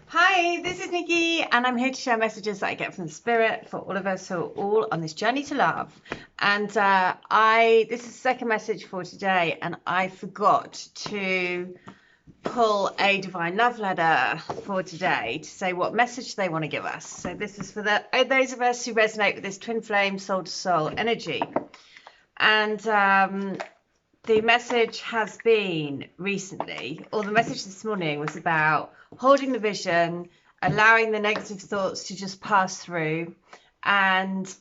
Hi, this is Nikki, and I'm here to share messages that I get from the spirit for all of us who are all on this journey to love. And this is the second message for today, and I forgot to pull a divine love letter for today to say what message they want to give us. So this is for those of us who resonate with this twin flame, soul to soul energy. And the message has been recently, or the message this morning was about holding the vision, allowing the negative thoughts to just pass through, and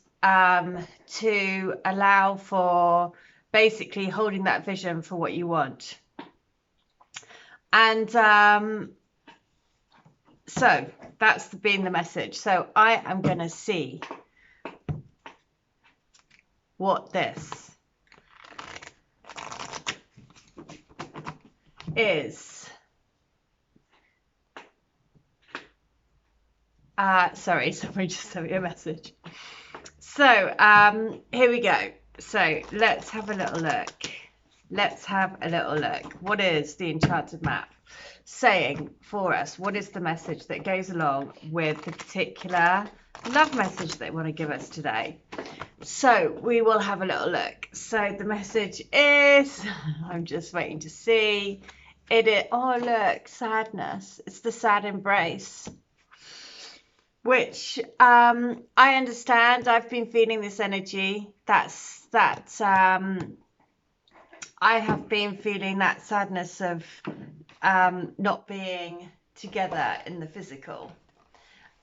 to allow for basically holding that vision for what you want. And so that's been the message. So I am going to see what this is. Sorry, somebody just sent me a message. So here we go. So let's have a little look. What is the enchanted map saying for us? What is the message that goes along with the particular love message they want to give us today? So we will have a little look. So the message is, I'm just waiting to see it. Oh, look, sadness. It's the sad embrace, which I understand. I've been feeling this energy. I have been feeling that sadness of not being together in the physical.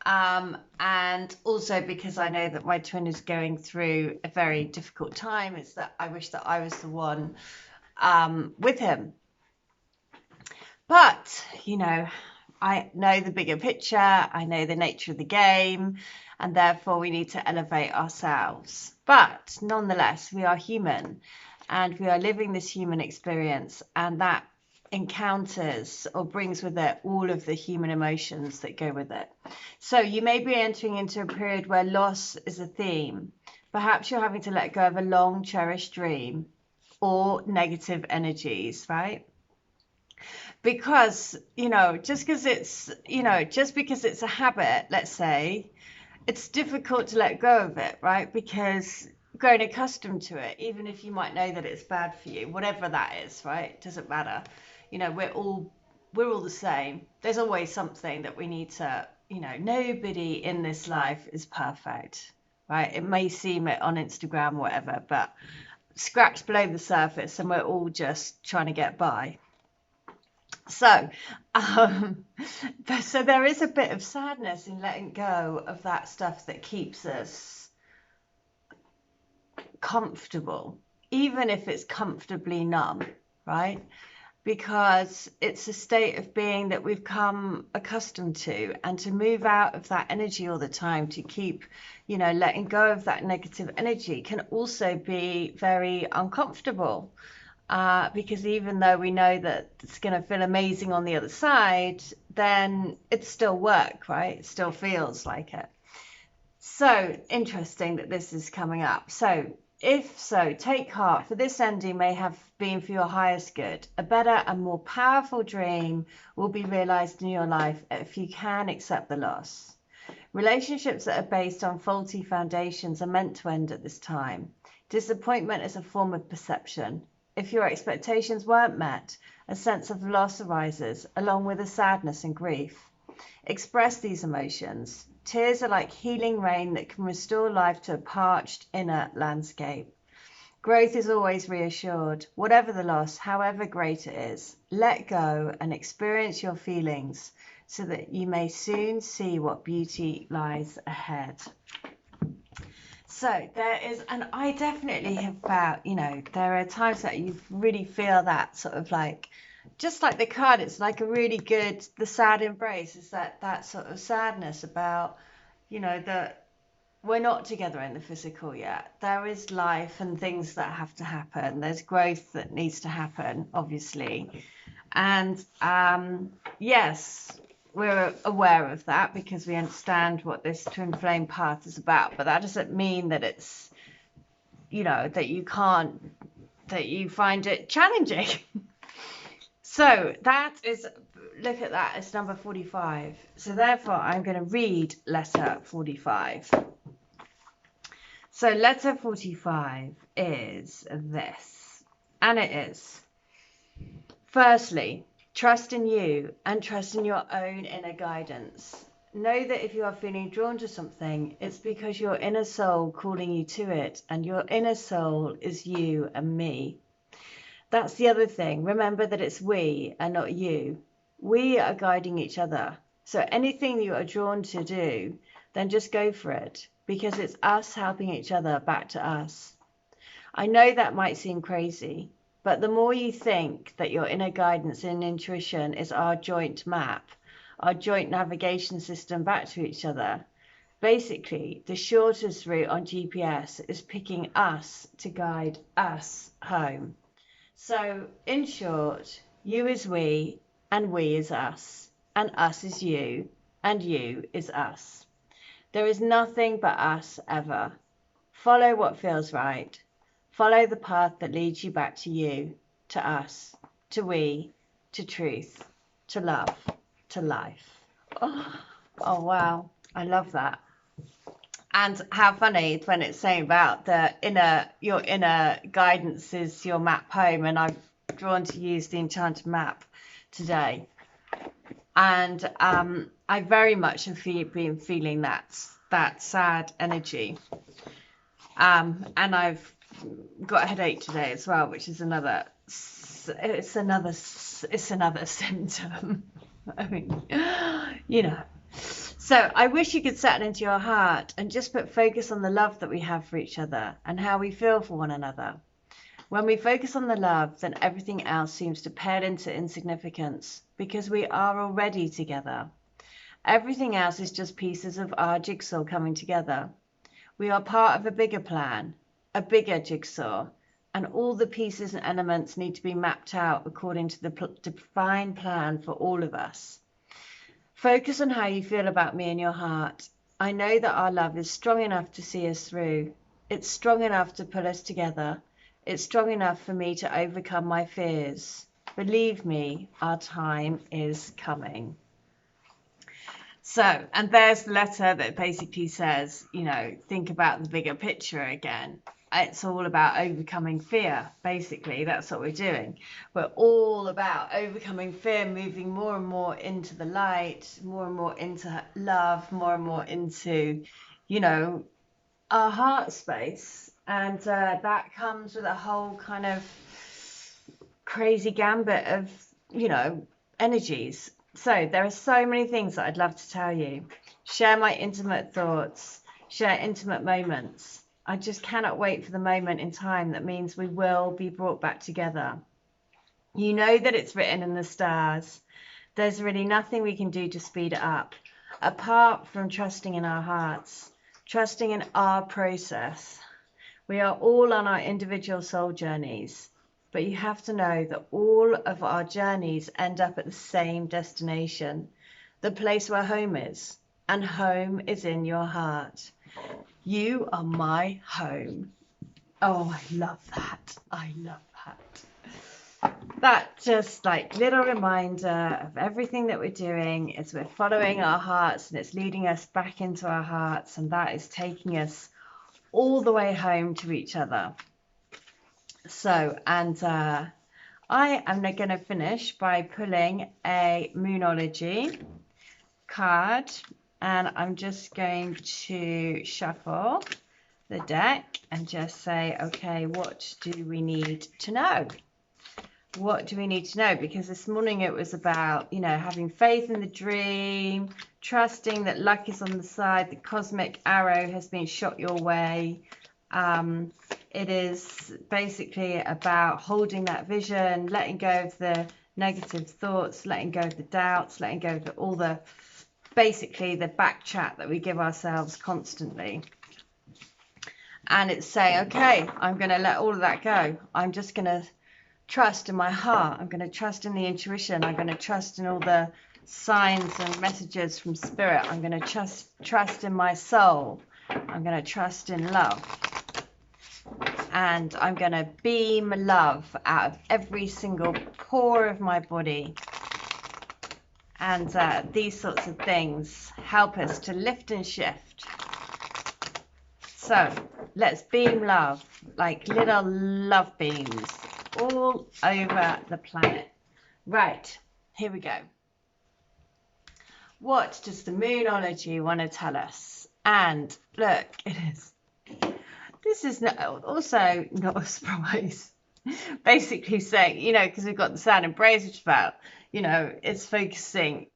And also because I know that my twin is going through a very difficult time, it's that I wish that I was the one with him. But, you know, I know the bigger picture, I know the nature of the game, and therefore we need to elevate ourselves. But nonetheless, we are human, and we are living this human experience, and that encounters or brings with it all of the human emotions that go with it. So you may be entering into a period where loss is a theme. Perhaps you're having to let go of a long cherished dream or negative energies, right? Because, just because it's a habit, let's say, it's difficult to let go of it, right? Because growing accustomed to it, even if you might know that it's bad for you, whatever that is, right? It doesn't matter. We're all the same. There's always something that we need to, nobody in this life is perfect, right? It may seem it on Instagram or whatever, but scratch below the surface and we're all just trying to get by. So there is a bit of sadness in letting go of that stuff that keeps us comfortable, even if it's comfortably numb, right? Because it's a state of being that we've come accustomed to, and to move out of that energy all the time, to keep, letting go of that negative energy can also be very uncomfortable. Because even though we know that it's going to feel amazing on the other side, then it's still work, right? It still feels like it. So interesting that this is coming up. So if so, take heart, for this ending may have been for your highest good. A better and more powerful dream will be realized in your life if you can accept the loss. Relationships that are based on faulty foundations are meant to end at this time. Disappointment is a form of perception. If your expectations weren't met, a sense of loss arises, along with a sadness and grief. Express these emotions. Tears are like healing rain that can restore life to a parched inner landscape. Growth is always reassured. Whatever the loss, however great it is, let go and experience your feelings so that you may soon see what beauty lies ahead. So there is, and I definitely have felt, there are times that you really feel that sort of like, just like the card, it's like a really good, the sad embrace is that sort of sadness about, that we're not together in the physical yet. There is life and things that have to happen. There's growth that needs to happen, obviously. And yes, we're aware of that because we understand what this twin flame path is about, but that doesn't mean that it's, that you find it challenging. So that is look at that as number 45. So therefore, I'm going to read letter 45. So letter 45 is this, and it is, firstly, trust in you and trust in your own inner guidance. Know that if you are feeling drawn to something, it's because your inner soul calling you to it, and your inner soul is you and me. That's the other thing. Remember that it's we and not you. We are guiding each other. So anything you are drawn to do, then just go for it, because it's us helping each other back to us. I know that might seem crazy, but the more you think that your inner guidance and intuition is our joint map, our joint navigation system back to each other, basically the shortest route on GPS is picking us to guide us home. So in short, you is we and we is us, and us is you and you is us. There is nothing but us ever. Follow what feels right. Follow the path that leads you back to you, to us, to we, to truth, to love, to life. Oh wow, I love that. And how funny when it's saying about your inner guidance is your map home, and I've drawn to use the enchanted map today. And I very much have been feeling that sad energy. And I've got a headache today as well, which is another symptom. I mean, you know. So I wish you could settle into your heart and just put focus on the love that we have for each other and how we feel for one another. When we focus on the love, then everything else seems to pale into insignificance, because we are already together. Everything else is just pieces of our jigsaw coming together. We are part of a bigger plan, a bigger jigsaw, and all the pieces and elements need to be mapped out according to the divine plan for all of us. Focus on how you feel about me in your heart. I know that our love is strong enough to see us through. It's strong enough to pull us together. It's strong enough for me to overcome my fears. Believe me, our time is coming. So, and there's the letter that basically says, you know, think about the bigger picture again. It's all about overcoming fear, basically. That's what we're doing. We're all about overcoming fear, moving more and more into the light, more and more into love, more and more into, you know, our heart space. And that comes with a whole kind of crazy gambit of, you know, energies. So there are so many things that I'd love to tell you. Share my intimate thoughts, share intimate moments. I just cannot wait for the moment in time that means we will be brought back together. You know that it's written in the stars. There's really nothing we can do to speed it up, apart from trusting in our hearts, trusting in our process. We are all on our individual soul journeys, but you have to know that all of our journeys end up at the same destination, the place where home is, and home is in your heart. You are my home. Oh, I love that. I love that. That just like little reminder of everything that we're doing is we're following our hearts, and it's leading us back into our hearts, and that is taking us all the way home to each other. So, and I am going to finish by pulling a Moonology card, and I'm just going to shuffle the deck and just say, okay, what do we need to know? What do we need to know? Because this morning it was about, you know, having faith in the dream, trusting that luck is on the side, the cosmic arrow has been shot your way. It is basically about holding that vision, letting go of the negative thoughts, letting go of the doubts, letting go of all the, basically the back chat that we give ourselves constantly. And it's saying, okay, I'm going to let all of that go. I'm just going to trust in my heart. I'm going to trust in the intuition. I'm going to trust in all the signs and messages from spirit. I'm going to trust in my soul. I'm going to trust in love. And I'm going to beam love out of every single pore of my body. And these sorts of things help us to lift and shift. So let's beam love, like little love beams all over the planet. Right, here we go. What does the Moonology want to tell us? And look, this is also not a surprise. Basically saying, you know, because we've got the Sound and Praise, which is about, you know, it's focusing,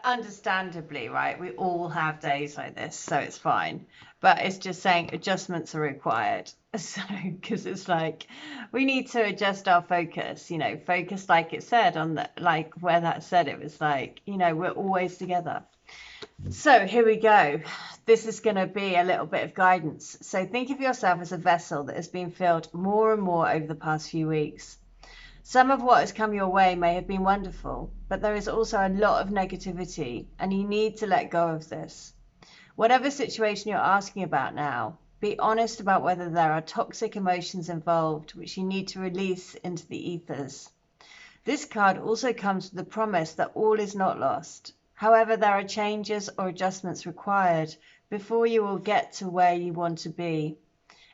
understandably, right? We all have days like this, so it's fine. But it's just saying adjustments are required. So, because it's like, we need to adjust our focus, you know, focus, like it said on the, like where that said, it was like, you know, we're always together. So here we go. This is going to be a little bit of guidance. So think of yourself as a vessel that has been filled more and more over the past few weeks. Some of what has come your way may have been wonderful, but there is also a lot of negativity, and you need to let go of this. Whatever situation you're asking about now, be honest about whether there are toxic emotions involved which you need to release into the ethers. This card also comes with the promise that all is not lost. However, there are changes or adjustments required before you will get to where you want to be.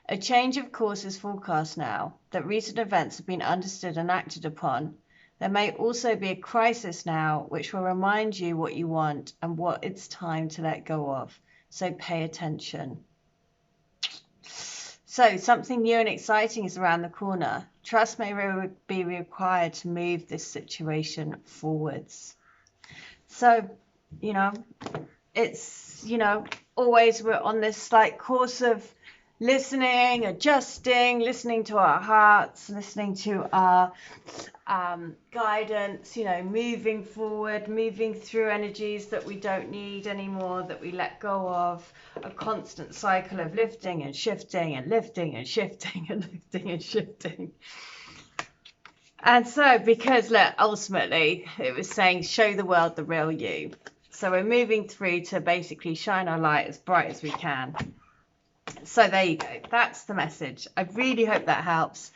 A change of course is forecast now, that recent events have been understood and acted upon. There may also be a crisis now which will remind you what you want and what it's time to let go of. So pay attention. So something new and exciting is around the corner. Trust may be required to move this situation forwards. So, you know, it's, you know, always we're on this like course of listening, adjusting, listening to our hearts, listening to our guidance, you know, moving forward, moving through energies that we don't need anymore, that we let go of, a constant cycle of lifting and shifting and lifting and shifting and lifting and shifting. And so, because look, ultimately it was saying, show the world the real you. So we're moving through to basically shine our light as bright as we can. So there you go. That's the message. I really hope that helps.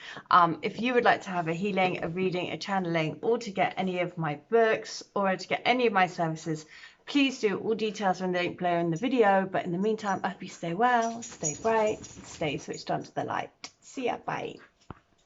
If you would like to have a healing, a reading, a channeling, or to get any of my books or to get any of my services, please do. All details are in the link below in the video. But in the meantime, I hope you stay well, stay bright, stay switched on to the light. See ya. Bye.